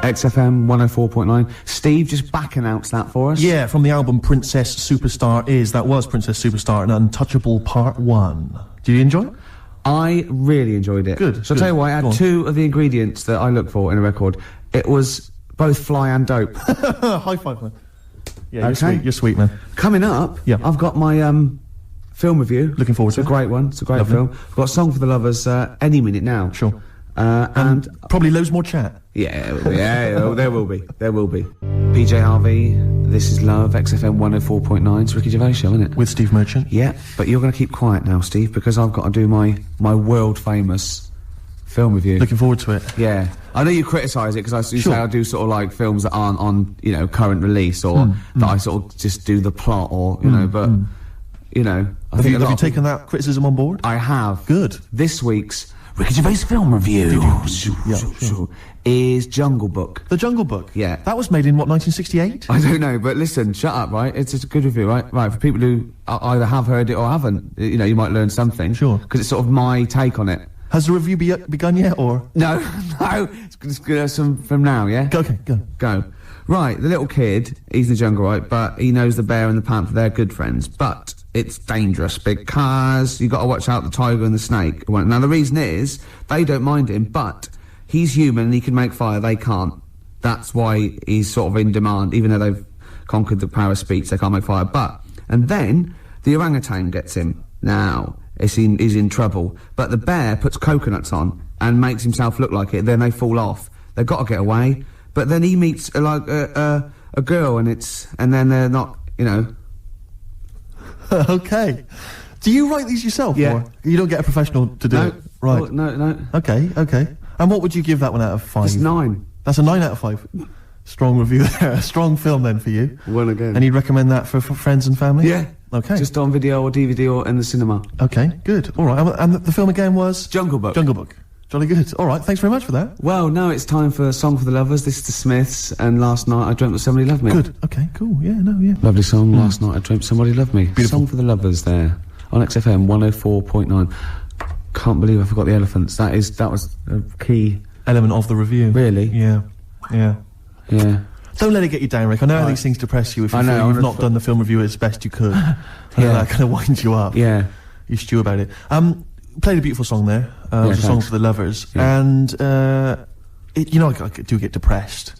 XFM 104.9. Steve, just back announce that for us. Yeah, from the album Princess Superstar That was Princess Superstar and Untouchable Part 1. Did you enjoy it? I really enjoyed it. Good. So I'll tell you what, I had two of the ingredients that I look for in a record. It was both fly and dope. High five, man. Yeah, okay. You're sweet, man. Coming up, I've got my film review. Looking forward to it. It's a great one. It's a great film. I've got a song for the lovers any minute now. Sure. And probably loads more chat. Yeah, there will be. There will be. PJ Harvey, This Is Love, XFM 104.9. It's Ricky Gervais show, isn't it? With Steve Merchant. Yeah, but you're going to keep quiet now, Steve, because I've got to do my world famous film review. Looking forward to it. Yeah, I know you criticise it because you say I do sort of like films that aren't on current release or that I sort of just do the plot or but have you taken that criticism on board? I have. Good. This week's Ricky Gervais film review is Jungle Book. The Jungle Book? Yeah. That was made in, what, 1968? I don't know, but listen, shut up, right? It's a good review, right? Right, for people who either have heard it or haven't, you might learn something. Sure. Because it's sort of my take on it. Has the review begun yet, or...? No. It's good from now, yeah? Okay, go. Right, the little kid, he's in the jungle, right? But he knows the bear and the panther, they're good friends. But it's dangerous because you got to watch out the tiger and the snake. Now, the reason is, they don't mind him, but he's human and he can make fire, they can't. That's why he's sort of in demand, even though they've conquered the power of speech, they can't make fire. And then, the orangutan gets him. Now, he's in trouble. But the bear puts coconuts on and makes himself look like it, then they fall off. They've got to get away. But then he meets, a girl, and then they're not, Okay. Do you write these yourself? Yeah. Or you don't get a professional to do it? Right. Oh, no. Okay. And what would you give that one out of 5? It's 9. That's a 9 out of 5. Strong review there. A strong film then for you. One again. And you'd recommend that for friends and family? Yeah. Okay. Just on video or DVD or in the cinema. Okay, good. All right. And the film again was? Jungle Book. Jungle Book. Jolly good. All right, thanks very much for that. Well, now it's time for a song for the lovers. This is the Smiths, and Last Night I Dreamt That Somebody Loved Me. Good. Okay, cool. Yeah. Lovely song, Last Night I Dreamt Somebody Loved Me. Beautiful. Song for the lovers there on XFM 104.9. Can't believe I forgot the elephants. That was a key element of the review. Really? Yeah. Don't let it get you down, Rick. I know how these things depress you if you feel you've not done the film review as best you could. That kind of winds you up. Yeah. You stew about it. Played a beautiful song there. It was a song for the lovers. Yeah. And, I do get depressed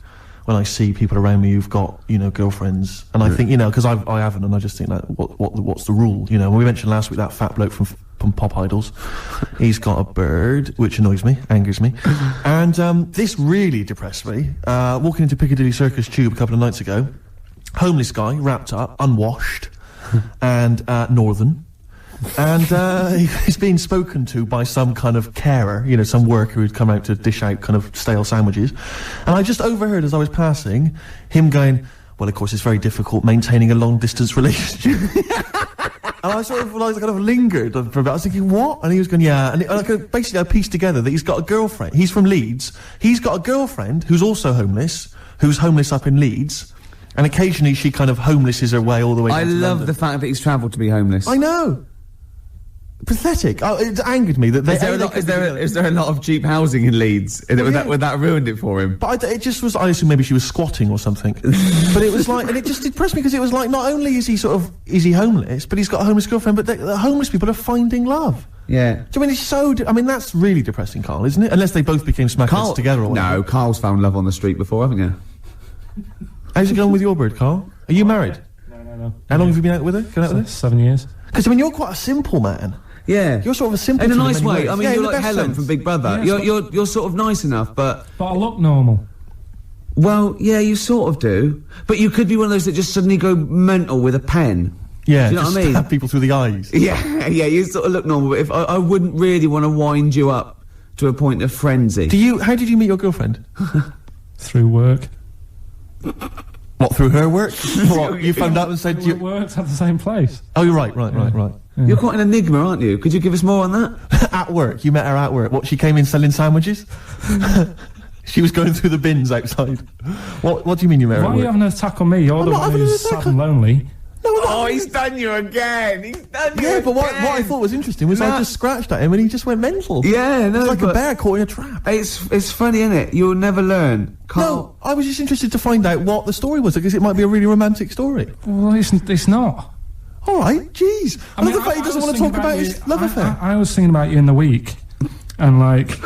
when I see people around me who've got, girlfriends. And I think, because I haven't, and I just think, like, what's the rule? When we mentioned last week that fat bloke from Pop Idols, he's got a bird, which annoys me, angers me. And this really depressed me. Walking into Piccadilly Circus Tube a couple of nights ago, homeless guy, wrapped up, unwashed, and northern. And he's being spoken to by some kind of carer, some worker who'd come out to dish out kind of stale sandwiches. And I just overheard as I was passing him going, well, of course, it's very difficult maintaining a long-distance relationship. And I sort of kind of lingered for a bit. I was thinking, what? And he was going, yeah. And basically I pieced together that he's got a girlfriend. He's from Leeds. He's got a girlfriend who's also homeless, who's homeless up in Leeds. And occasionally she kind of homelesses her way all the way down to London. I love the fact that he's travelled to be homeless. I know. Pathetic. Oh, it angered me that they... Is there a lot of cheap housing in Leeds? Would that ruined it for him? But it just was... I assume maybe she was squatting or something. But it was like... And it just depressed me because it was like, not only is he is he homeless, but he's got a homeless girlfriend, but the homeless people are finding love. Yeah. Do you mean it's so... that's really depressing, Karl, isn't it? Unless they both became smackheads together or whatever. No, Karl's found love on the street before, haven't you? How's it going with your bird, Karl? Are you married? No. How long have you been out with her? Going out with her? 7 years. Because, you're quite a simple man. Yeah. You're sort of a simple... In a nice way. I mean, you're like Helen from Big Brother. Yeah, you're sort of nice enough, but I look normal. Well, yeah, you sort of do. But you could be one of those that just suddenly go mental with a pen. Yeah, do you know what I mean? Stab people through the eyes. Yeah, you sort of look normal, but if I wouldn't really want to wind you up to a point of frenzy. How did you meet your girlfriend? Through work. What, through her work? What, you found out and said you... worked at the same place. Oh, you're right. Yeah. You're quite an enigma, aren't you? Could you give us more on that? At work. You met her at work. What, she came in selling sandwiches? She was going through the bins outside. What do you mean you met her at work? Why are you having an attack on me? You're the one who's sad and lonely. Oh, he's done you again. He's done you again. But what I thought was interesting was I just scratched at him and he just went mental. Yeah, no, it's like a bear caught in a trap. It's funny, isn't it? You'll never learn. No, I was just interested to find out what the story was, because it might be a really romantic story. Well, it's not. All right, jeez. I love the fact he doesn't want to talk about his love affair. I was thinking about you in the week, and like,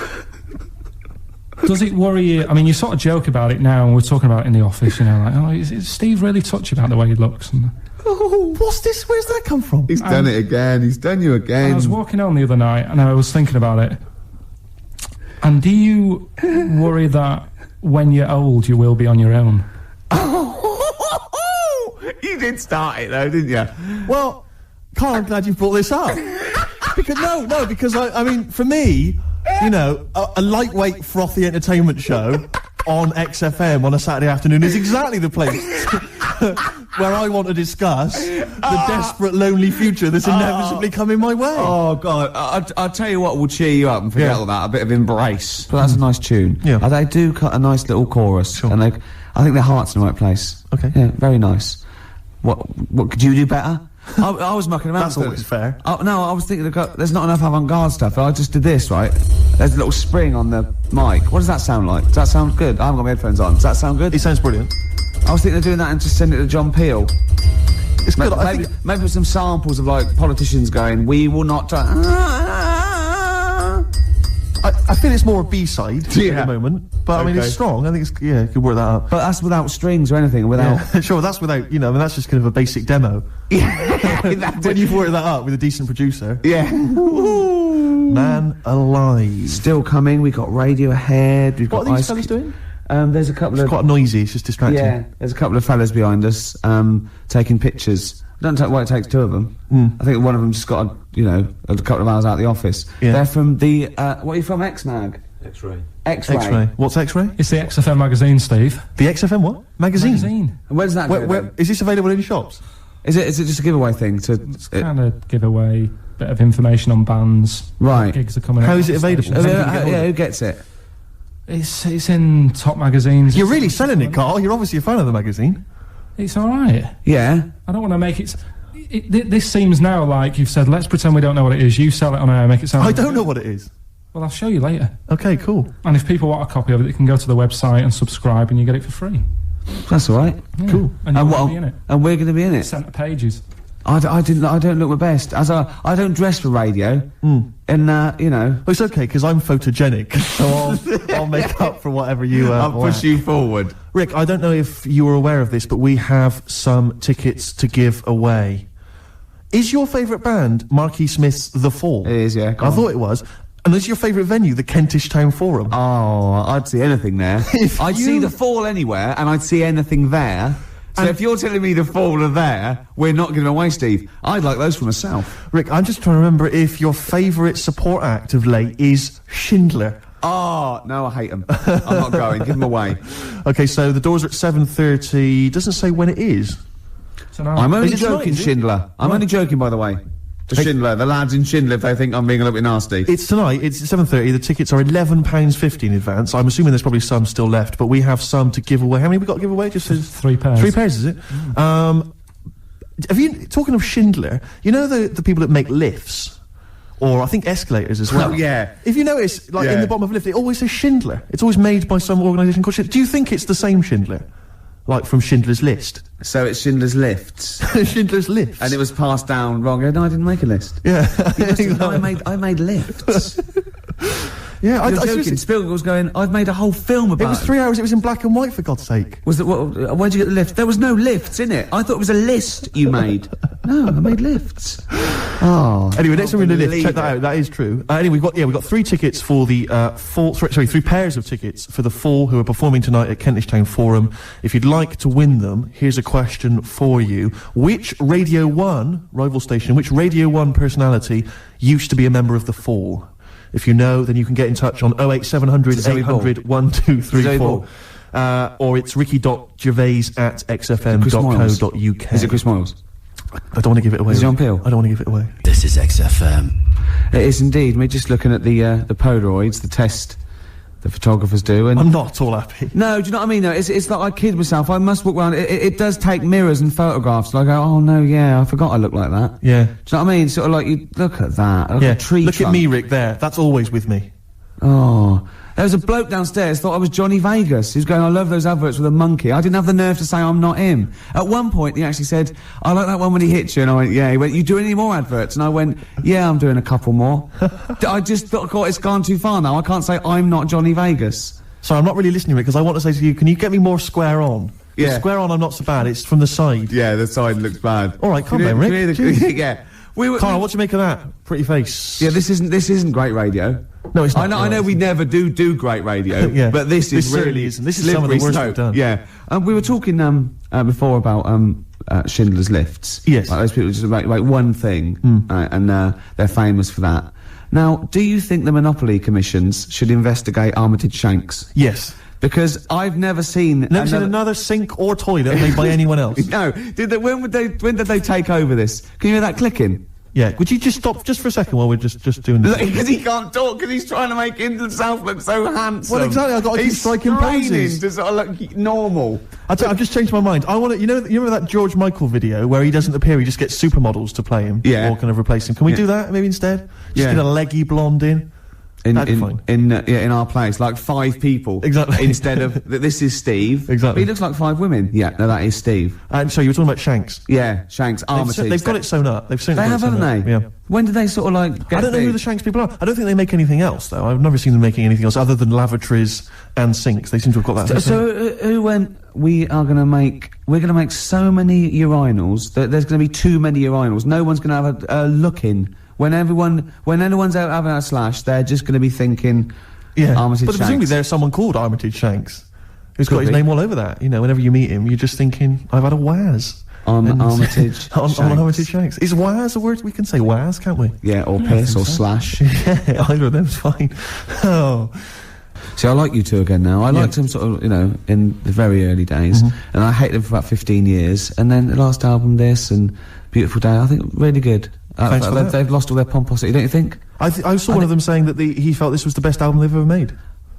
does it worry you? I mean, you sort of joke about it now, and we're talking about it in the office, you know, like, oh, is Steve really touchy about the way he looks? And, oh, what's this? Where's that come from? He's done it again. He's done you again. I was walking home the other night, and I was thinking about it. And do you worry that when you're old, you will be on your own? You did start it though, didn't you? Well, Karl, I'm glad you brought this up. because I mean, for me, you know, a lightweight, frothy entertainment show on XFM on a Saturday afternoon is exactly the place where I want to discuss the desperate, lonely future that's inevitably coming my way. Oh, God. I'll tell you what will cheer you up and forget all that. A bit of Embrace. But that's a nice tune. Yeah. They do cut a nice little chorus. Sure. And I think their heart's in the right place. Okay. Yeah, very nice. What could you do better? I was mucking around. That's always fair. No, I was thinking there's not enough avant-garde stuff. I just did this, right? There's a little spring on the mic. What does that sound like? Does that sound good? I haven't got my headphones on. Does that sound good? It sounds brilliant. I was thinking of doing that and just send it to John Peel. It's good. Maybe with some samples of, like, politicians going, we will not... I feel it's more a B-side at the moment, but I mean, it's strong. I think it's, you could work that up. But that's without strings or anything, without... Yeah. Sure, that's without, you know, I mean, that's just kind of a basic demo. When you've worked that up with a decent producer. Yeah. Man alive. Still coming, we've got Radiohead, we've got... What are these fellas doing? There's a couple of... It's quite noisy, it's just distracting. Yeah, there's a couple of fellas behind us, taking pictures. I don't know why it takes two of them. I think one of them just got, a couple of hours out of the office. Yeah. They're from the, what are you from, X-Mag? X-Ray. X-Ray. What's X-Ray? It's the XFM magazine, Steve. The XFM what? Magazine? And where's that go then? Is this available in shops? Is it just a giveaway thing? It's kind of giveaway, bit of information on bands. Right. Gigs are coming out. How is it available? Who gets it? It's in top magazines. You're really selling it, Karl. You're obviously a fan of the magazine. It's alright. Yeah. I don't want to make it... This seems now like you've said, let's pretend we don't know what it is. You sell it on air, make it sound... I don't know what it is. Well, I'll show you later. Okay, cool. And if people want a copy of it, they can go to the website and subscribe and you get it for free. That's alright. Yeah. Cool. And you're going to be in it. And we're going to be in it. Centre pages. I don't look my best. I don't dress for radio. And, Well, it's okay, because I'm photogenic, so I'll make up for whatever you, I'll push you forward. Rick, I don't know if you were aware of this, but we have some tickets to give away. Is your favourite band Marquis Smith's The Fall? It is, yeah. I thought it was. And is your favourite venue the Kentish Town Forum? Oh, I'd see anything there. I'd see The Fall anywhere, and I'd see anything there. So if you're telling me The Fall are there, we're not giving away, Steve. I'd like those for myself. Rick, I'm just trying to remember if your favourite support act of late is Schindler. Oh, no, I hate them. I'm not going. Give them away. Okay, so the doors are at 7:30. Doesn't say when it is. I'm only joking, Schindler. I'm only joking, by the way. To Schindler, the lads in Schindler, if they think I'm being a little bit nasty. It's tonight, it's 7:30, the tickets are £11.50 in advance. I'm assuming there's probably some still left, but we have some to give away. How many have we got to give away? Just 3 pairs. 3 pairs, is it? Have you, talking of Schindler, you know the people that make lifts? Or I think escalators as well. Oh, yeah. If you notice, like in the bottom of a lift, it always says Schindler. It's always made by some organisation called Schindler. Do you think it's the same Schindler? Like from Schindler's List? So it's Schindler's Lifts. Schindler's Lifts. And it was passed down wrong. No, I didn't make a list. Yeah. I made lifts. Yeah, I joking. seriously... Spielberg was going, I've made a whole film about it. It was 3 hours, it was in black and white, for God's sake. Was it, where'd you get the lift? There was no lifts in it. I thought it was a list you made. No, I made lifts. Oh. Anyway, next time we're in the lift, check that out, that is true. Anyway, we've got 3 tickets for the, 3 pairs of tickets for the Fall, who are performing tonight at Kentish Town Forum. If you'd like to win them, here's a question for you. Which Radio 1, rival station, which Radio 1 personality used to be a member of the Fall? If you know, then you can get in touch on 08700 800 1234. Or it's ricky.gervais@xfm.co.uk. Is it Chris Moyles? I don't want to give it away. Is it John Peel? I don't want to give it away. This is XFM. It is indeed. We're just looking at the Polaroids, the test the photographers do. And I'm not at all happy. no, do you know what I mean? No, it's like I kid myself. I must walk around. It does take mirrors and photographs. And I go, oh no, yeah, I forgot I look like that. Yeah. Do you know what I mean? Sort of like, you look at that. Look at a tree Look trunk. at me, Rick, there. That's always with me. Oh. There was a bloke downstairs thought I was Johnny Vegas. He was going, I love those adverts with a monkey. I didn't have the nerve to say I'm not him. At one point, he actually said, I like that one when he hits you. And I went, yeah. He went, you do any more adverts? And I went, yeah, I'm doing a couple more. I just thought, God, it's gone too far now. I can't say I'm not Johnny Vegas. Sorry, I'm not really listening, Rick, because I want to say to you, can you get me more square on? Yeah. Square on, I'm not so bad. It's from the side. Yeah, the side looks bad. All right, come on, Rick. Yeah. Carl, what do you make of that? Pretty face. Yeah, this isn't great radio. No, it's not. I know we never do great radio, Yeah. but this certainly really isn't. This is some of the worst we've done. Yeah, we were talking before about Schindler's Lists. Yes. Like those people just make one thing, and they're famous for that. Now, do you think the Monopoly commissions should investigate Armitage Shanks? Yes. Because I've never seen another sink or toilet made by anyone else. No, when did they take over this? Can you hear that clicking? Yeah, would you just stop just for a second while we're just doing this? Because he can't talk, because he's trying to make himself look so handsome. Well, exactly, I've got to keep striking poses. To sort of look normal. I've just changed my mind. I want to, you remember that George Michael video where he doesn't appear, he just gets supermodels to play him? Yeah. Or kind of replace him. Can we do that, maybe, instead? Just get a leggy blonde in? That'd be fine. In our place, like 5 people. Exactly. Instead of, this is Steve. Exactly. But he looks like 5 women. Yeah, no, that is Steve. And so you were talking about Shanks? Yeah, Shanks, Armitage. They've got it sewn up. They've They have, haven't they? Yeah. When did they sort of like get I don't know big? who the Shanks people are. I don't think they make anything else, though. I've never seen them making anything else other than lavatories and sinks. They seem to have got that. So who went, we're going to make so many urinals that there's going to be too many urinals. No one's going to have a look in. When anyone's out having a slash, they're just going to be thinking, Armitage but presumably there's someone called Armitage Shanks who's got his name all over that. Whenever you meet him, you're just thinking, I've had a Waz. On Armitage on Armitage Shanks. Is Waz a word? We can say Waz, can't we? Yeah, or piss or slash. Yeah, either of them's fine. Oh. See, I like you two again now. I liked him sort of, in the very early days, and I hated them for about 15 years, and then the last album, this, and Beautiful Day, I think really good. Thanks for that. They've lost all their pomposity, don't you think? I saw one of them saying that he felt this was the best album they've ever made.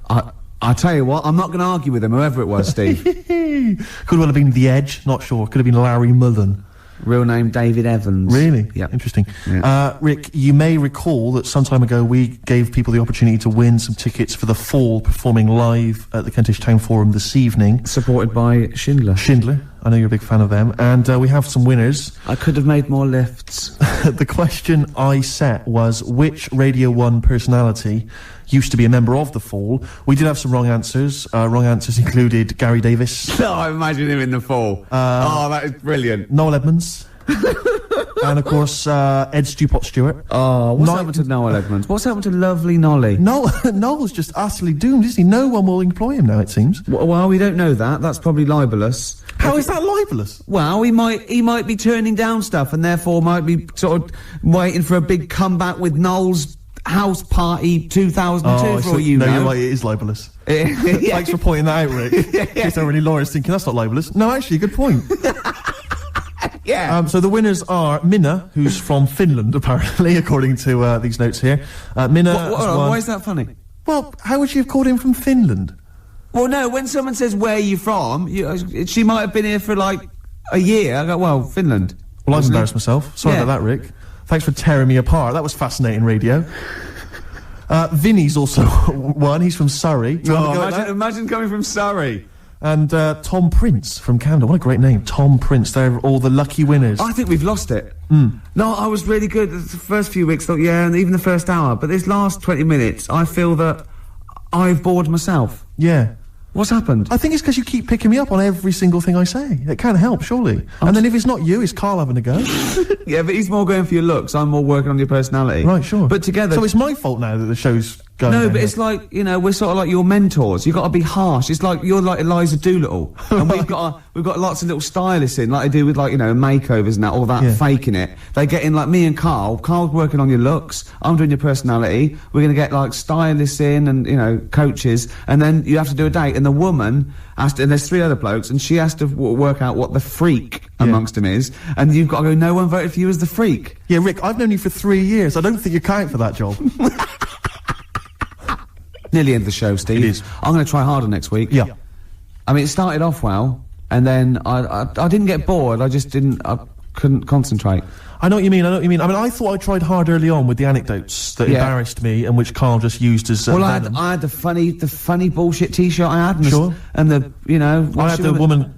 I tell you what, I'm not going to argue with him, whoever it was, Steve. Could well have been The Edge, not sure. Could have been Larry Mullen. Real name David Evans. Really? Yeah. Interesting. Yeah. Rick, you may recall that some time ago we gave people the opportunity to win some tickets for the Fall performing live at the Kentish Town Forum this evening. Supported by Schindler. I know you're a big fan of them. And we have some winners. I could have made more lifts. The question I set was, which Radio 1 personality used to be a member of the Fall? We did have some wrong answers. Wrong answers included Gary Davis. No, I imagine him in the Fall. That is brilliant. Noel Edmonds. And, of course, Ed Stewpot Stewart. Oh, what's happened to Noel Edmonds? What's happened to lovely Nolly? Noel's just utterly doomed, isn't he? No one will employ him now, it seems. Well, we don't know that. That's probably libelous. How is that libelous? Well, he might be turning down stuff, and therefore might be sort of waiting for a big comeback with Noel's House Party 2002 for all you know. No, you're right, it is libelous. Thanks for pointing that out, Rick. In case there are any lawyers thinking that's not libelous. No, actually, good point. Yeah. So the winners are Minna, who's from Finland, apparently, according to these notes here. Minna why is that funny? Well, how would she have called him from Finland? Well, no, when someone says, where are you from, she might have been here for, like, a year. I go, well, Finland. Well, I've embarrassed myself. Sorry about that, Rick. Thanks for tearing me apart. That was fascinating radio. Vinny's also one. He's from Surrey. Imagine coming from Surrey. And Tom Prince from Camden. What a great name. Tom Prince. They're all the lucky winners. I think we've lost it. No, I was really good. The first few weeks, thought, and even the first hour. But this last 20 minutes, I feel that I've bored myself. Yeah. What's happened? I think it's because you keep picking me up on every single thing I say. It can't help, surely. And then if it's not you, it's Karl having a go. Yeah, but he's more going for your looks. I'm more working on your personality. Right, sure. But together... So it's my fault now that the show's going No, down but here. it's like, we're sort of like your mentors. You've got to be harsh. It's like, you're like Eliza Doolittle. And we've got lots of little stylists in, like they do with, like, makeovers and that, all that, faking it. They get in, like, me and Karl. Karl's working on your looks. I'm doing your personality. We're going to get, like, stylists in and, coaches. And then you have to do a date. And the woman has to, and there's 3 other blokes, and she has to work out what the freak amongst them is. And you've got to go, no one voted for you as the freak. Yeah, Rick, I've known you for 3 years. I don't think you count for that job. Nearly end of the show, Steve. It is. I'm going to try harder next week. Yeah. I mean, it started off well, and then I didn't get bored. I couldn't concentrate. I know what you mean. I mean, I thought I tried hard early on with the anecdotes that embarrassed me and which Karl just used as. Well, I had the funny bullshit T-shirt I had, and the I had the woman,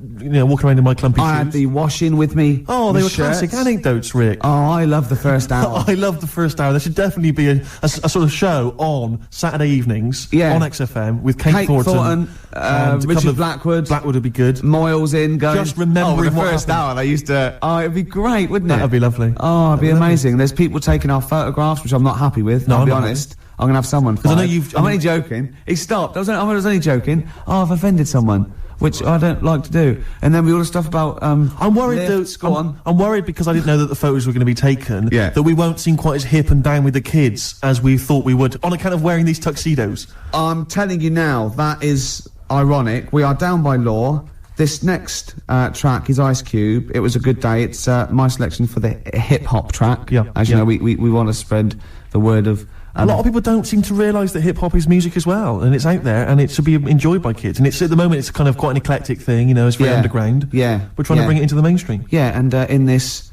walking around in my clumpy shoes. I had the washing with me. Oh, they were classic anecdotes, Rick. Oh, I love the first hour. I love the first hour. There should definitely be a sort of show on Saturday evenings on XFM with Kate Thornton and Richard Blackwood. Blackwood would be good. Moyles in going. Just remembering the first hour. They used to. Oh, it'd be great, wouldn't it? That'd be lovely. Oh, it'd be amazing. There's people taking our photographs, which I'm not happy with. No, I'll be honest. I'm gonna have someone. Because I know I'm only joking. He stopped. I was only joking. Oh, I've offended someone, which I don't like to do. And then we all the stuff about. I'm worried though. I'm worried because I didn't know that the photos were going to be taken. Yeah. That we won't seem quite as hip and down with the kids as we thought we would on account of wearing these tuxedos. I'm telling you now, that is ironic. We are down by law. This next track is Ice Cube. It was a good day. It's my selection for the hip-hop track. Yeah. As you know, we want to spread the word of... a lot of people don't seem to realise that hip-hop is music as well, and it's out there, and it should be enjoyed by kids. And it's at the moment, it's kind of quite an eclectic thing, it's very underground. Yeah. We're trying to bring it into the mainstream. Yeah, and in this,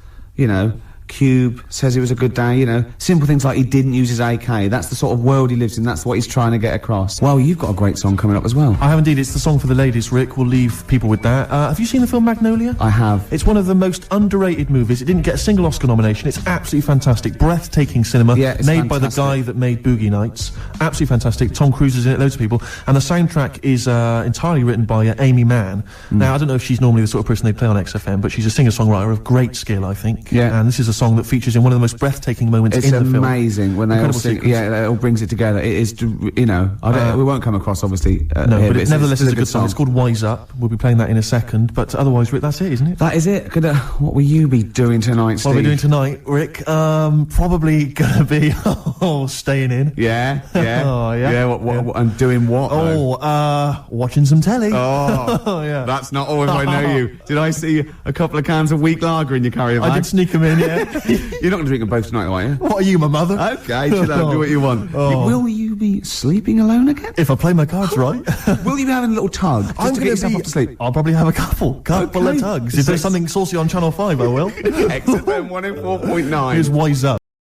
Cube says it was a good day, simple things like he didn't use his AK. That's the sort of world he lives in. That's what he's trying to get across. Well, you've got a great song coming up as well. I have indeed. It's the song for the ladies, Rick. We'll leave people with that. Have you seen the film Magnolia? I have. It's one of the most underrated movies. It didn't get a single Oscar nomination. It's absolutely fantastic. Breathtaking cinema. Yeah, it's made fantastic. by the guy that made Boogie Nights. Absolutely fantastic. Tom Cruise is in it, loads of people. And the soundtrack is entirely written by Amy Mann. Now, I don't know if she's normally the sort of person they play on XFM, but she's a singer-songwriter of great skill, I think. Yeah. And this is a song that features in one of the most breathtaking moments in the film. It's amazing when they all sing. Yeah, it all brings it together. It is, we won't come across, obviously. No, here, but nevertheless, it's a good song. It's called Wise Up. We'll be playing that in a second. But otherwise, Rick, that's it, isn't it? That is it. What will you be doing tonight, Steve? What are we doing tonight, Rick? Probably gonna be staying in. Yeah. Oh, yeah. Yeah. What, and doing what? Watching some telly. Oh, yeah. That's not always I know you. Did I see a couple of cans of weak lager in your carrier bag? I did sneak them in. Yeah. You're not going to drink them both tonight, are you? What are you, my mother? Okay, chill out, do what you want. Will you be sleeping alone again? If I play my cards right. Will you be having a little tug just to get yourself off to sleep? I'll probably have a couple of tugs. If there's something saucy on Channel 5, I will. XFM 104.9. Here's Wise Up.